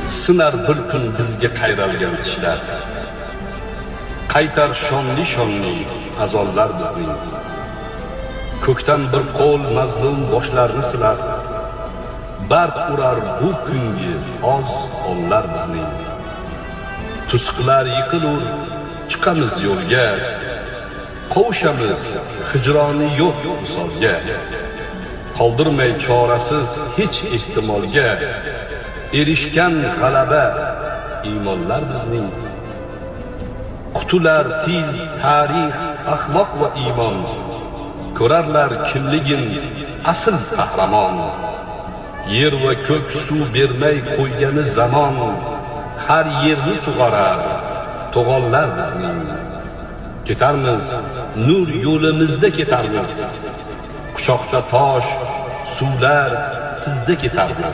sinar bir kun bizga qayralgan tishlar. Qaytar shonli azonlar bizning. Ko'kdan bir qo'l mazlum boshlarni silar. Barq urar bu kungi oz onlar bizning. Tusqlar yiqilur, chiqamiz yo'lga. Qovushamiz hijroni yo'q misolga. Qoldirmay chorasiz hech ehtimolga. Erishgan g'alaba iymonlar bizning. Qutular til, tarix, axloq va iymon. Ko'rarlar kimligin asl qahramon. Yer va ko'k suv bermay qo'ygani zamon. Har yerni sug'orar to'g'onlar bizning. Ketarmiz, nur yo'limizda ketarmiz. Quchoqcha tosh, suvlar tizda ketarmiz.